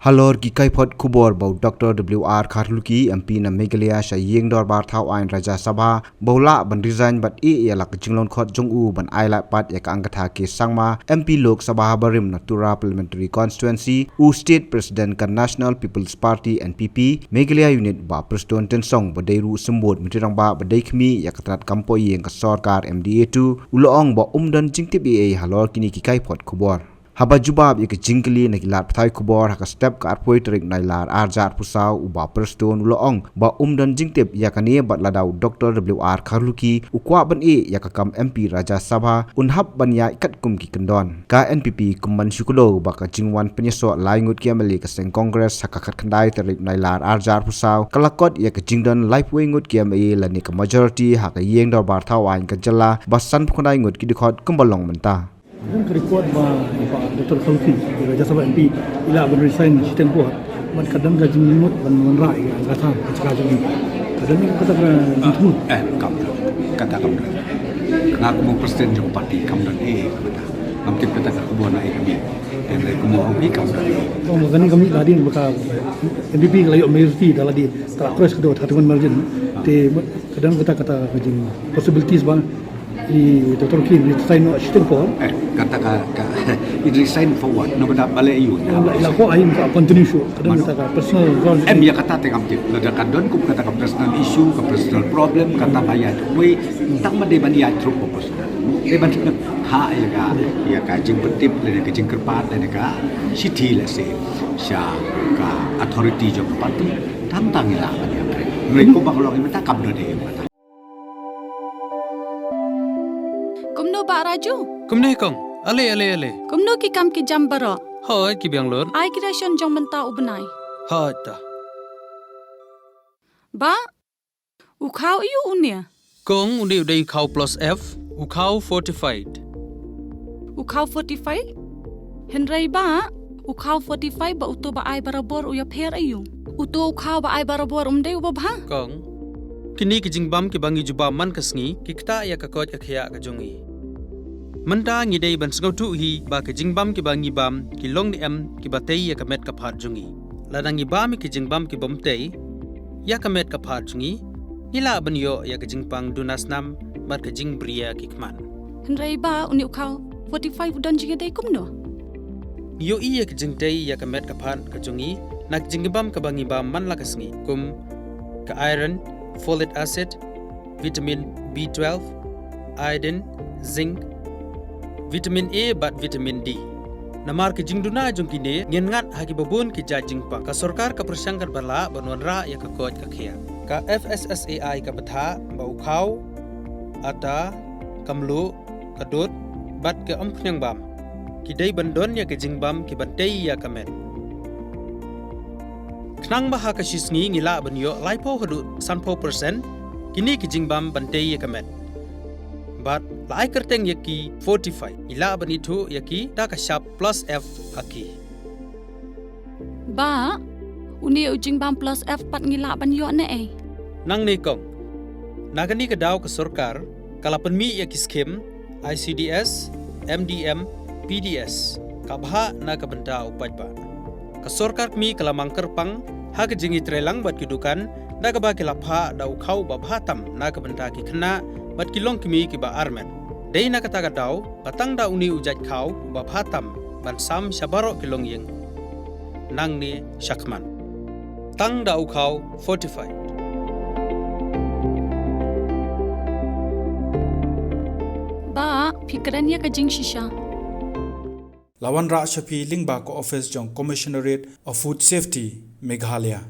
Halor gikai pot kubor bau Dr. W.R. Kharlukhi MP na Meghalaya sha yeng dor bar thau ain Raja Sabha bola ban resign but ya lak jinglon khot jong ban ai la pat ya angkatha ke sangma MP Lok Sabha barim Natura Parliamentary Constituency State President kan National People's Party NPP Meghalaya unit ba Prestone tensong badairu sembut mitirang ba badai khmi ya katrat kampoi yeng ka sarkar MDA2 uloong ba dan jingtip halor kini gikai pot kubor Haba jubab ya jingkli na gilat pathai kubor haka step ka arpoi terik nailar arjar pusau uba Prestone uloong ba dan jingtip ya kanie bat ladau Dr. W.R. Kharlukhi ukwa ban ya kam MP Raja Sabha unhab ban ya ikat kum ki kendon ka NPP kumman syukulo ba ka jingwan penyeso laingut kiamali ka seng kongres haka khat khandai terik nailar arjar pusau kalakot ya jingdon lifeway ngut kiamali lani ka majority haka yeng dor bar thawain ka jala basan phukhandai ngut ki dikhot kumbalong menta Dan report Dr. Kharlukhi Raja Sabha MP ila ban resign sistem kuat man kadang gaji minut ban rai kata kata ini kadang kata itu kata kamu nak mau presiden jom parti kamu dan kata nanti kata kamu nak kami dan kamu hobi kamu dan makanya kami tadi baka MPP kalau majority dalam di terus kedua satuan margin te kadang kata gaji possibilities bang di Dr. Kim resign no sistem kuat kata resign for what no benda balik you la ko aim ka continue show kadang kata personal goal ya kata tengam tip ledakan don ku kata personal issue ka personal problem kata bayar we tak made ban ya truk personal ban ha ya ka jing petip le ka jing kerpat le ka city le se sha ka authority jo parti tantang ila ban ya mereka bakal ini tak kabdo de Kumno ba Raju? Kumne kong. Ale. Kumno ki kam ki jam baro. Hoi ki biang lor. Ai creation jong menta ubnai. Hoi ta. Ba? Ukau iu unia. Kong undi udai ukau plus F. Ukau fortified. Ukau 45? Henry ba? Ukau 45 ba uto ba ai barabor uya pher ayu. Uto ukau ba ai barabor umdai ubabha. Kong. Kini ki jingbam ki bangi juba man kasngi ki kta ya ka kot ka khya ka jungi. Menta ngi dei ban sngau tu hi ba ki jingbam ki bangi bam ki long ni em ki batei ya ka met ka phat jungi. Ladangi bam ki jingbam ki bomtei ya ka met ka phat jungi. Ila ban yo ya ka jingpang dunas nam bar ka jing bria ki kman. Henry ba uni ukau 45 udan jiga dei kumno. Yo iya ki jingtei ya ka met ka phat ka jungi nak jingbam ka bangi bam man la kasngi kum ka iron folic acid, vitamin B12, iodine, zinc, vitamin A bat vitamin D. Namar ke jingduna jong kini ngengat hagi babun ki jajing pa ka sarkar ka persangkar bala banwanra ya ka kot ka khia. Ka FSSAI ka batha bau khau ata kamlu kadut bat ke ampnyang bam. Ki dei bandon ya ke jingbam ki bantei ya kamet. Knang baha ka shisngi ngila banyo laipo hadu sanpo persen kini ki jingbam bantei ya kamet. But lai kerteng yaki 45 ila banitu yaki da ka sharp plus F haki. Ba uni jingbam plus F pat ngila banyo na Nang ni kong. Nagani ka daw ka sarkar kalapan mi yaki skim ICDS, MDM, PDS kabha na kabanta upaj ba. Kasorkar mi kalamang kerpang hak jingi trelang bat kidukan daga ba kilapha dau khau ba bhatam na kabanta ki khna bat kilong kimi ki ba armen dei na kata dau patang da uni ujat khau ba bhatam ban sam shabaro kilong yeng nang ni shakman tang dau khau fortified ba fikrannya ka jing Shisha. Lawan Ra Shafi Lingba ko office jong Commissionerate of Food Safety Meghalaya